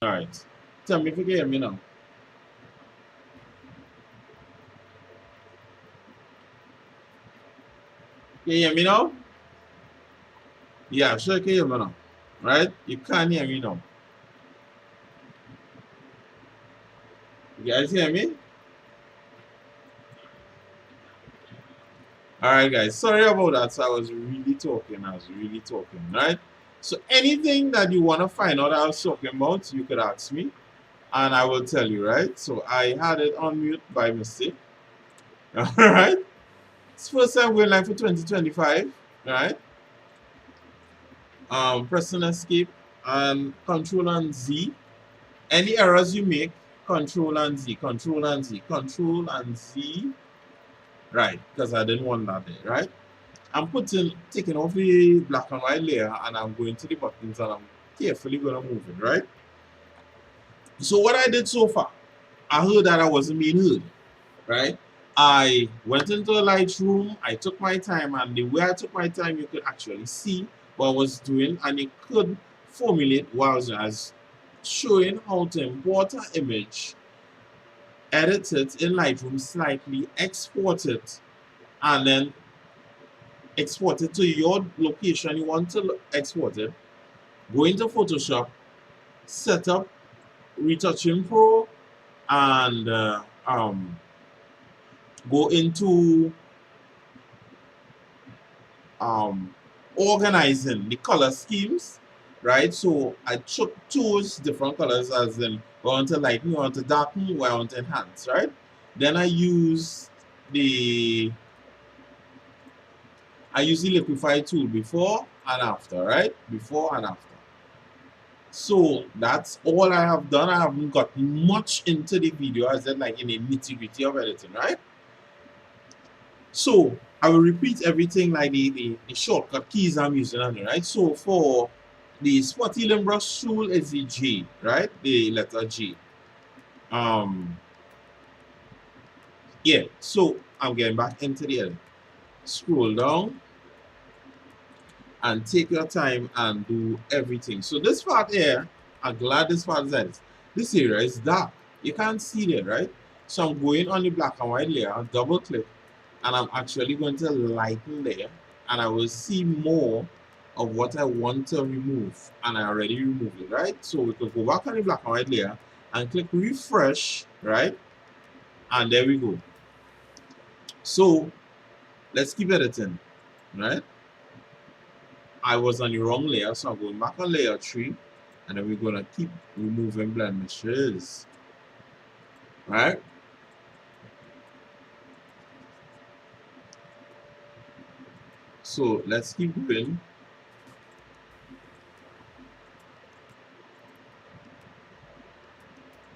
Alright. Tell me if you can hear me now. Can you hear me now? Yeah, sure you can hear me now. Right? You can't hear me now. You guys hear me? Alright guys, sorry about that. So I was really talking. Right? So anything that you want to find out I was talking about, you could ask me and I will tell you, right? So I had it on mute by mistake. Alright? It's first time going live for 2025, right? Pressing escape and control and Z. Any errors you make, control and Z, control and Z, control and Z. Right, because I didn't want that there, right? I'm taking off the black and white layer and I'm going to the buttons and I'm carefully gonna move it, right? So what I did so far, I heard that I wasn't being heard, right? I went into the Lightroom, I took my time, and the way I took my time, you could actually see what I was doing, and you could formulate what I was showing how to import an image, edit it in Lightroom slightly, export it, and then export it to your location you want to export it. Go into Photoshop, set up Retouching Pro, and go into organizing the color schemes, right? So I choose different colors as in I want to lighten, I want to darken, I want to enhance, right? Then I use the liquify tool before and after, right? Before and after. So that's all I have done. I haven't got much into the video as in like in the nitty-gritty of editing, right? So I will repeat everything like the shortcut keys I'm using on it, right? So for the spot healing brush tool is the G, right? The letter G. Yeah, so I'm getting back into the edit. Scroll down and take your time and do everything. So this part here, I'm glad this part is edited. This area is dark. You can't see it, right? So I'm going on the black and white layer, double click, and I'm actually going to lighten there, and I will see more of what I want to remove, and I already removed it, right? So we could go back on the black and white layer and click refresh, right? And there we go. So let's keep editing, right? I was on the wrong layer, so I'm going back on layer 3, and then we're gonna keep removing blemishes, right? So let's keep going.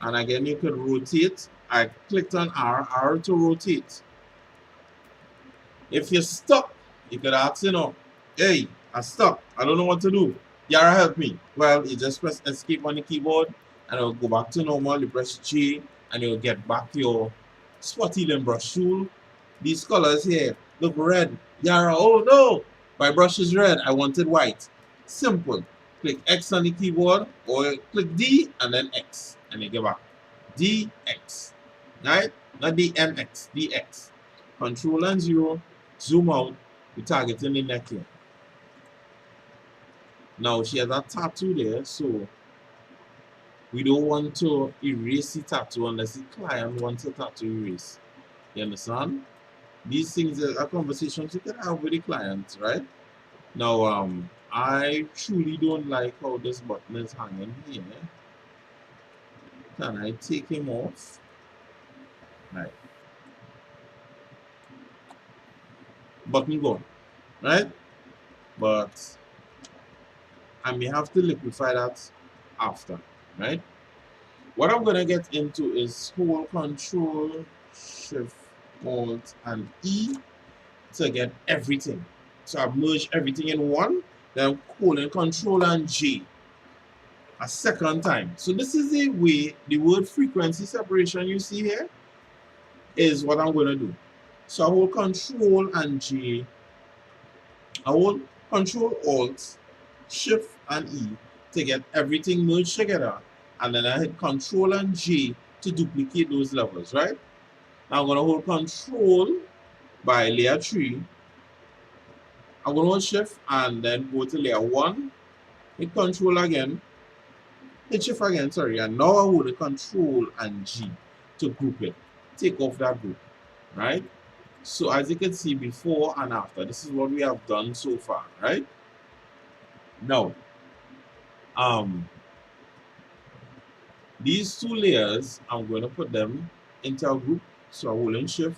And again, you could rotate. I clicked on R to rotate. If you're stuck, you could ask, hey, I'm stuck. I don't know what to do. Yara, help me. Well, you just press escape on the keyboard and it'll go back to normal. You press G and you'll get back to your spot healing brush tool. These colors here look red. Yara, oh no, my brush is red. I wanted white. Simple. Click X on the keyboard or click D and then X and you get back. DX. Right? Not DMX, DX. Control and 0. Zoom out. We're targeting the neck here. Now she has a tattoo there, so we don't want to erase the tattoo unless the client wants a tattoo erase. You understand? These things are conversations you can have with the client, right? Now, I truly don't like how this button is hanging here. Can I take him off? Right. Button gone, right? But I may have to liquify that after, right? What I'm gonna get into is hold Control, Shift, Alt, and E to get everything. So I've merged everything in one, then I'm holding Control and J a second time. So this is the way the word frequency separation you see here is what I'm gonna do. So I hold Control and J, I hold Control Alt, Shift and E to get everything merged together. and then I hit Control and J to duplicate those levels, right? Now I'm going to hold Control by layer 3. I'm going to hold Shift and then go to layer 1, hit Control again, hit Shift again, sorry, and now I hold the Control and G to group it. Take off that group, right? So as you can see, before and after, this is what we have done so far, right? Now, these two layers, I'm going to put them into a group. So I'm holding Shift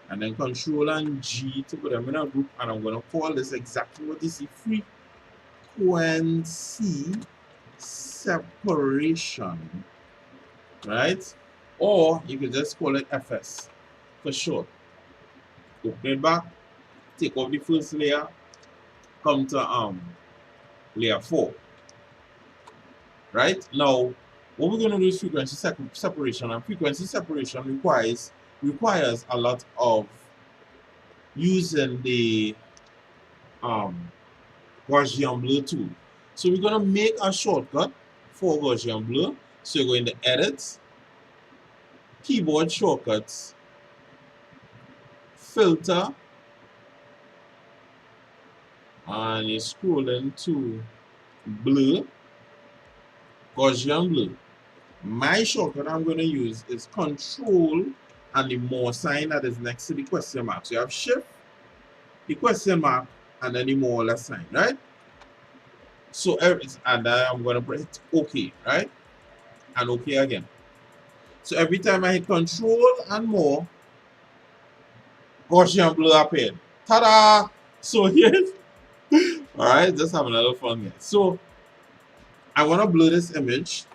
and then Control and G to put them in a group, and I'm going to call this exactly what you see, frequency separation, right? Or you can just call it FS for short. Open it back, take off the first layer, come to layer 4. Right? Now, what we're going to do is frequency separation, and frequency separation requires a lot of using the Gaussian blur tool. So we're going to make a shortcut for Gaussian blur. So you're going to Edit, Keyboard Shortcuts, Filter, and you're scrolling to Blur, Gaussian blur. My shortcut I'm going to use is Control and the more sign that is next to the question mark. So you have Shift, the question mark, and then the more or less sign, right? So and I'm going to press OK, right? And OK again. So every time I hit Control and more, Gaussian blur appeared. Ta-da! So here's all right, just have a little fun here. So I want to blur this image,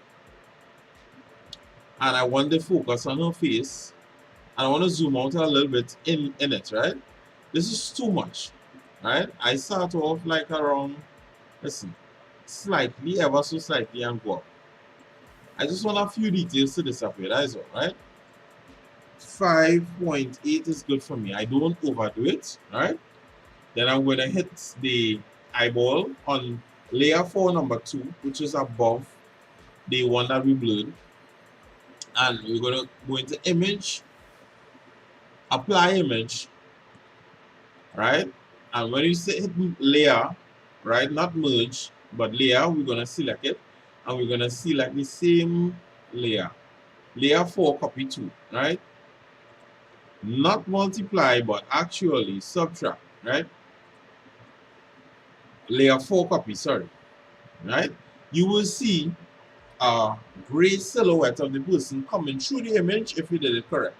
and I want the focus on her face, and I want to zoom out a little bit in it, right? This is too much, right? I start off like around, listen, slightly, ever so slightly, and go up. I just want a few details to disappear, that is all, right? 5.8 is good for me. I don't overdo it, right? Then I'm going to hit the eyeball on layer 4 number 2, which is above the one that we blurred. And we're going to go into image, apply image, right? And when you say hit layer, right, not merge, but layer, we're going to select it, and we're going to select the same layer. Layer 4, copy 2, right? Not multiply, but actually subtract, right? Layer 4 copy, sorry, right? You will see a gray silhouette of the person coming through the image if you did it correct.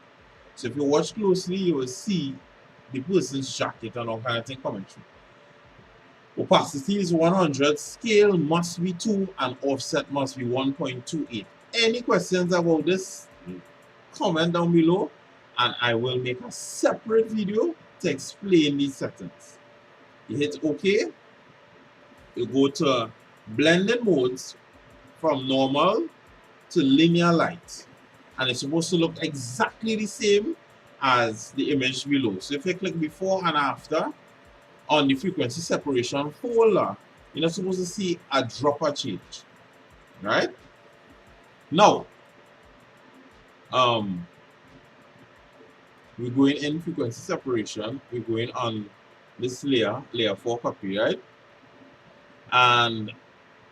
So if you watch closely, you will see the person's jacket and all kind of thing coming through. Opacity is 100, scale must be 2, and offset must be 1.28. Any questions about this, comment down below, and I will make a separate video to explain these settings. You hit OK, you go to blending modes from normal to linear light, and it's supposed to look exactly the same as the image below. So if you click before and after on the frequency separation folder, you're not supposed to see a dropper change, right? Now, we're going in frequency separation, we're going on this layer 4 copy, right? And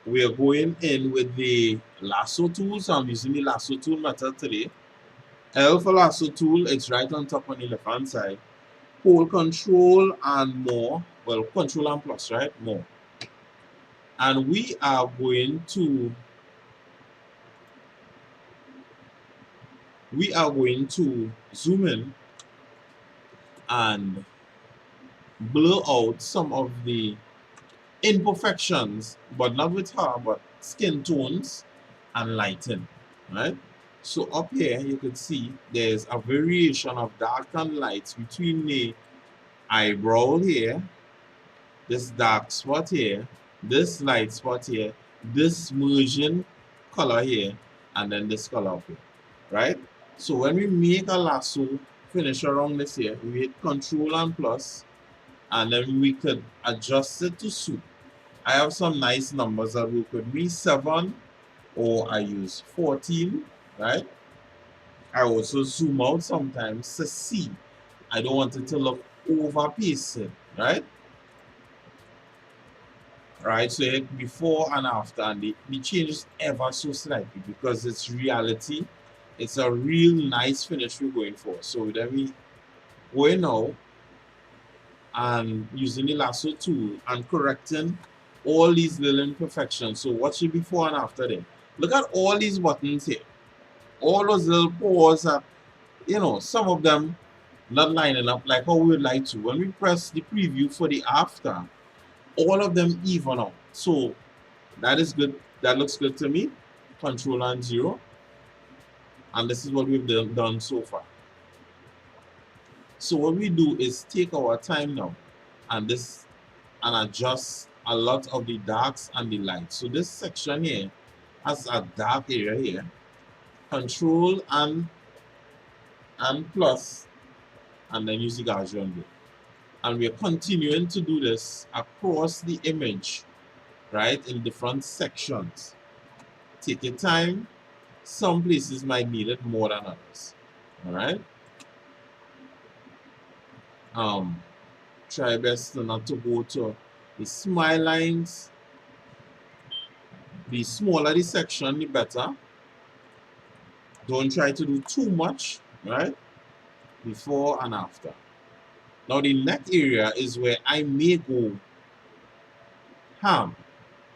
we are going in with the lasso tool. So I'm using the lasso tool method today. L for lasso tool, it's right on top on the left hand side. Hold Control and more, well, Control and plus, right? More. And we are going to zoom in and blur out some of the imperfections, but not with her, but skin tones and lighting, right? So up here you can see there's a variation of dark and lights between the eyebrow here, this dark spot here, this light spot here, this merging color here, and then this color up here, right? So when we make a lasso finish around this here, we hit Control and plus, and then we could adjust it to suit. I have some nice numbers that work with me. 7 or I use 14, right? I also zoom out sometimes to see. I don't want it to look over pasted, right? Right, so before and after, and the changes ever so slightly because it's reality. It's a real nice finish we're going for. So then we go in now and using the lasso tool and correcting all these little imperfections. So watch it before and after then. Look at all these buttons here. All those little pores are, some of them not lining up like how we would like to. When we press the preview for the after, all of them even out. So that is good. That looks good to me. Control and 0. And this is what we've done so far. So what we do is take our time now and adjust a lot of the darks and the lights. So this section here has a dark area here. Control and plus, and then use the Gaussian blur. And we are continuing to do this across the image, right, in different sections. Take your time. Some places might need it more than others. All right. Try best not to go to the smile lines. The smaller the section, the better. Don't try to do too much, right? Before and after. Now the neck area is where I may go ham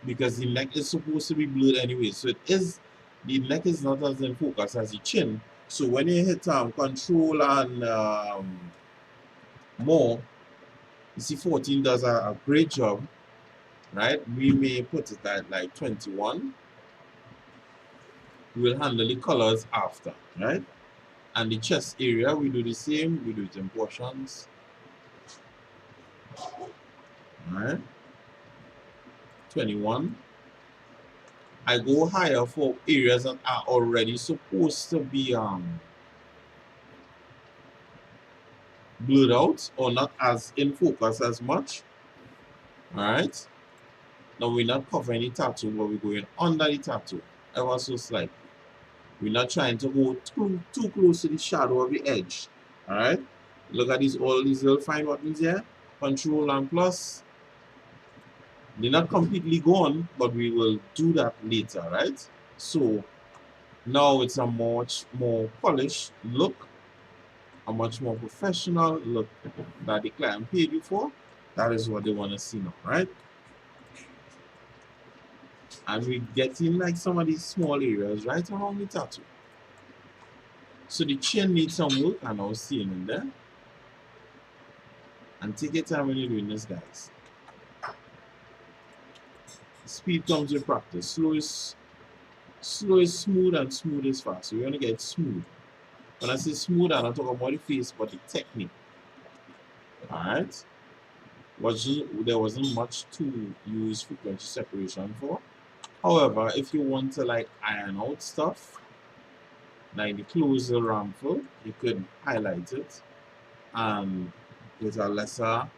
because the neck is supposed to be blurred anyway. So the neck is not as in focus as the chin. So when you hit control and more, you see 14 does a great job, right? We may put it at like 21. We will handle the colors after, right? And the chest area, we do the same. We do it in portions. All right. 21. I go higher for areas that are already supposed to be blurred out or not as in focus as much. All right. Now we're not covering the tattoo, but we're going under the tattoo ever so slightly. We're not trying to go too close to the shadow of the edge. All right. Look at all these little fine buttons here. Control and plus. They're not completely gone, but we will do that later, right? So now it's a much more polished look, a much more professional look that the client paid you for. That is what they want to see now, right? And we get in like some of these small areas right around the tattoo. So the chin needs some work, and I was seeing in there. And take your time when you're doing this, guys. Speed comes with practice. Slow is smooth and smooth is fast. So we're gonna get smooth. When I say smooth, I'm not talking about the face, but the technique. Alright. There wasn't much to use frequency separation for. However, if you want to like iron out stuff, like the closer ramful, you could highlight it and with a lesser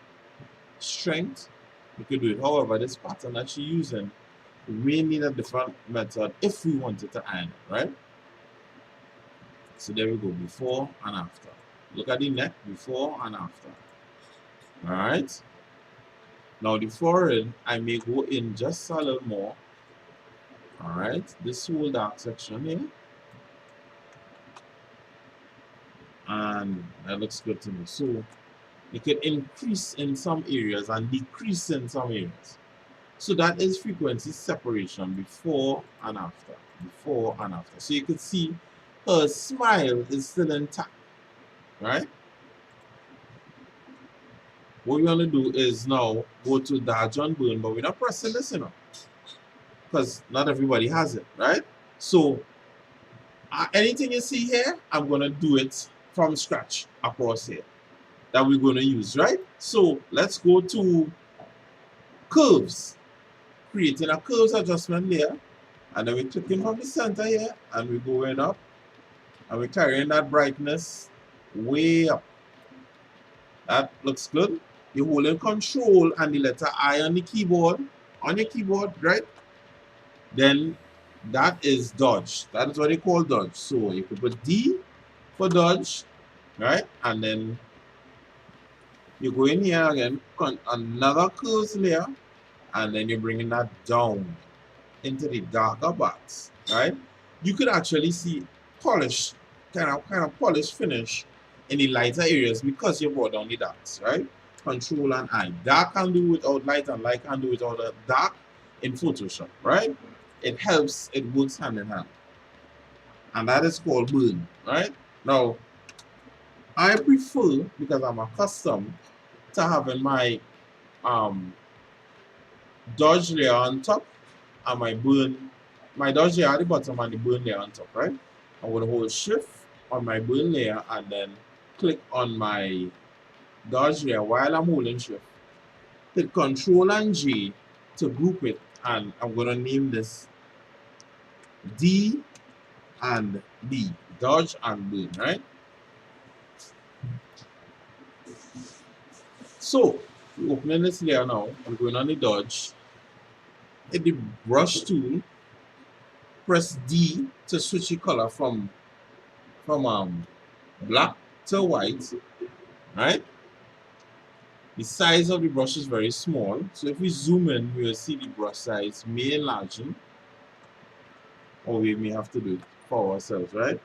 strength, you could do it. However, this pattern that you're using, we need a different method if we wanted to iron it, right? So there we go, before and after. Look at the neck, before and after. All right. Now the forehead, I may go in just a little more. All right, this whole dark section here. And that looks good to me. So you can increase in some areas and decrease in some areas. So that is frequency separation before and after. Before and after. So you can see her smile is still intact, right? What we're gonna do is now go to dodge and burn, but we're not pressing this, because not everybody has it, right? So anything you see here, I'm gonna do it from scratch across here that we're gonna use, right? So let's go to curves, creating a curves adjustment layer, and then we're clicking from the center here, and we're going up, and we're carrying that brightness way up. That looks good. You're holding control and the letter I on the keyboard, right? Then That is dodge. That is what they call dodge. So you could put D for dodge, right? And then you go in here again, another curves layer, and then you're bringing that down into the darker parts, right? You could actually see polish, kind of polish finish in the lighter areas because you brought down the darks, right? Control and I. Dark can do without light, and light can do without a dark in Photoshop, right? It helps, it works hand in hand. And that is called burn, right? Now, I prefer, because I'm accustomed to having my dodge layer on top and my dodge layer at the bottom and the burn layer on top, right? I'm going to hold shift on my burn layer and then click on my dodge layer while I'm holding shift. Hit Control and G to group it, and I'm going to name this D and B, dodge and burn, right? So, opening this layer now, I'm going on the dodge. Hit the brush tool, press D to switch the color from black to white, right? The size of the brush is very small, so if we zoom in, we will see the brush size may enlarge, or we may have to do it for ourselves, right?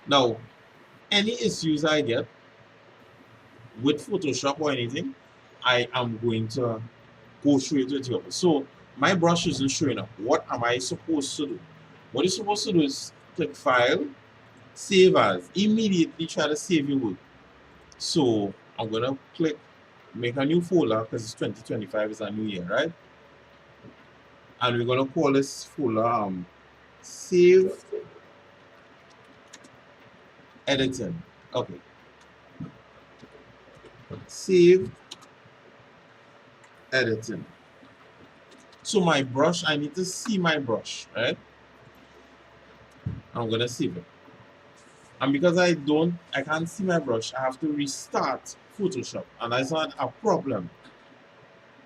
Now, any issues I get with Photoshop or anything, I am going to go through it with you. So my brush isn't showing up. What am I supposed to do? What you're supposed to do is click File, Save As. Immediately try to save your work. So I'm gonna click make a new folder because it's 2025 is a new year, right? And we're gonna call this folder save editing. Okay. Save editing. So my brush, I need to see my brush, right? I'm gonna save it. And because I can't see my brush, I have to restart Photoshop. And that's not a problem.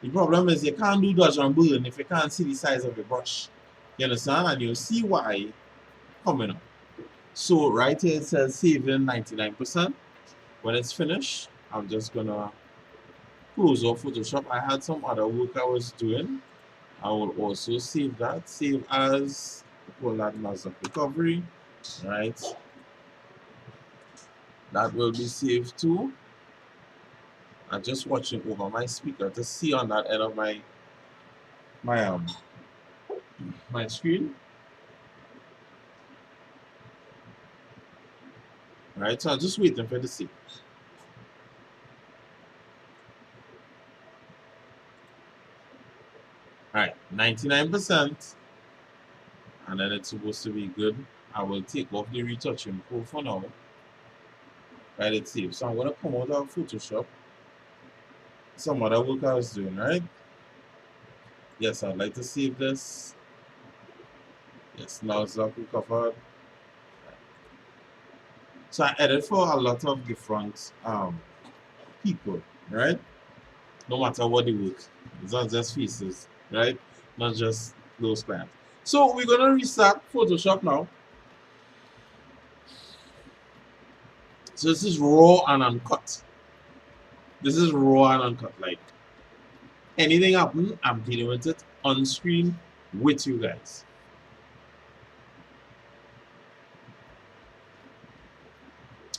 The problem is you can't do dodge and burn if you can't see the size of your brush. You understand? And you'll see why coming up. So right here it says saving 99%. When it's finished, I'm just gonna close off Photoshop. I had some other work I was doing. I will also save that. Save as, call that master recovery, right? That will be saved too. I'm just watching over my speaker to see on that end of my screen. Right, so I'm just waiting for the save. Alright, 99%. And then it's supposed to be good. I will take off the retouching pro for now. Right, it's saved. So I'm gonna come out of Photoshop. Some other work I was doing, right? Yes, I'd like to save this. Yes, now it's not recovered. So I edit for a lot of different people, right? No matter what they work. It's not just faces, right? Not just those clients. So we're gonna restart Photoshop now. So this is raw and uncut. This is raw and uncut. Like anything happen, I'm dealing with it on screen with you guys.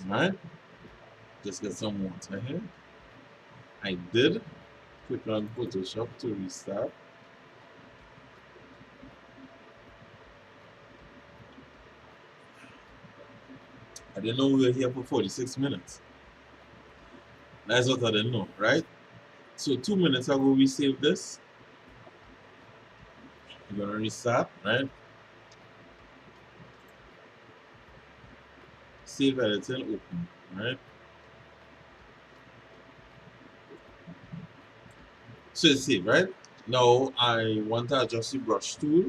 Alright. Just get some water here. I did click on Photoshop to restart. I didn't know we were here for 46 minutes. That's what I didn't know, right? So 2 minutes ago we saved this. We're gonna restart, right? Save editing, open, right? So it's saved, right? Now I want to adjust the brush tool.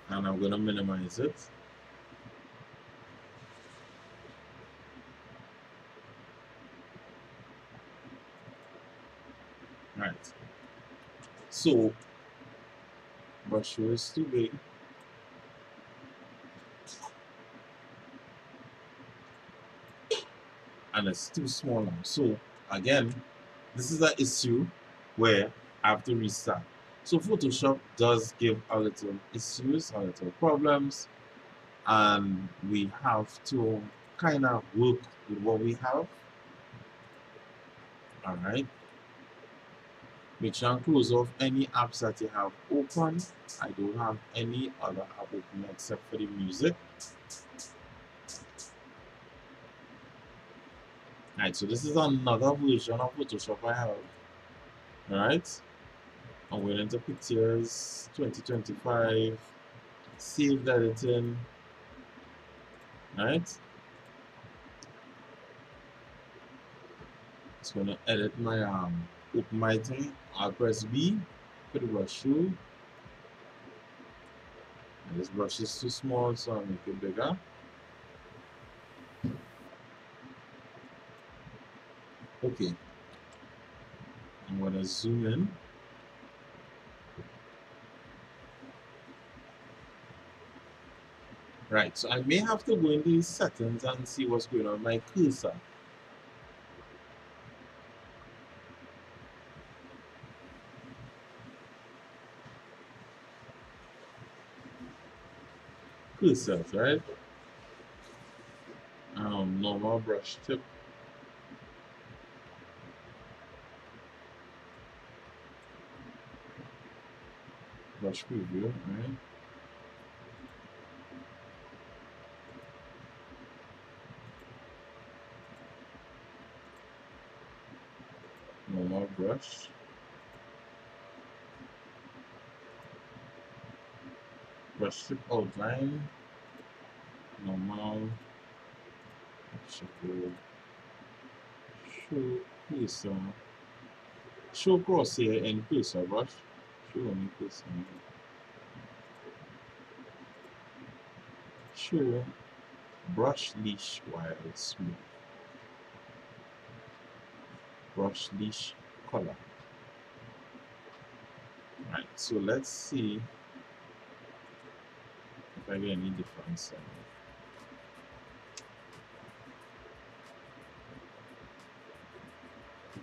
And I'm gonna minimize it. Right. So brush stroke is too big. And it's too small now. So again, this is an issue where I have to restart. So Photoshop does give a little issues, a little problems, and we have to kind of work with what we have. All right. Make sure and close off any apps that you have open. I don't have any other app open except for the music. Alright, so this is another version of Photoshop I have. Alright. I'm going into pictures 2025, saved editing. Alright. Just gonna edit my open my thing. I'll press B, put the brush through. And this brush is too small, so I'll make it bigger. Okay. I'm gonna zoom in. Right, so I may have to go into these settings and see what's going on with my cursor. Cursors, right? Normal brush tip. Brush preview, right? Normal brush. Brush strip outline. Normal. Show cursor. Show crosshair and cursor brush. Show only cursor. Show brush leash while smooth. Brush leash color. Right, so let's see if I get any difference.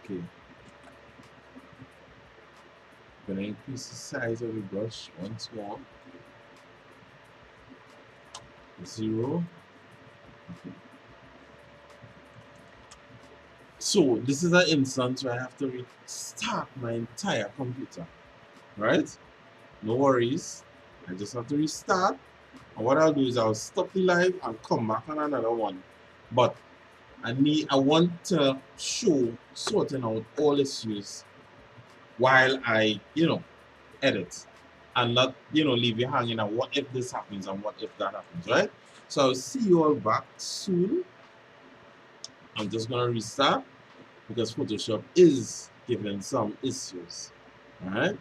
Okay. I'm gonna increase the size of the brush once more. 0. Okay. So this is an instance where I have to restart my entire computer. Right? No worries. I just have to restart. And what I'll do is I'll stop the live and come back on another one. But I want to show sorting out all issues while I, edit. And not, leave you hanging on what if this happens and what if that happens, right? So I'll see you all back soon. I'm just gonna restart because Photoshop is giving some issues. Alright?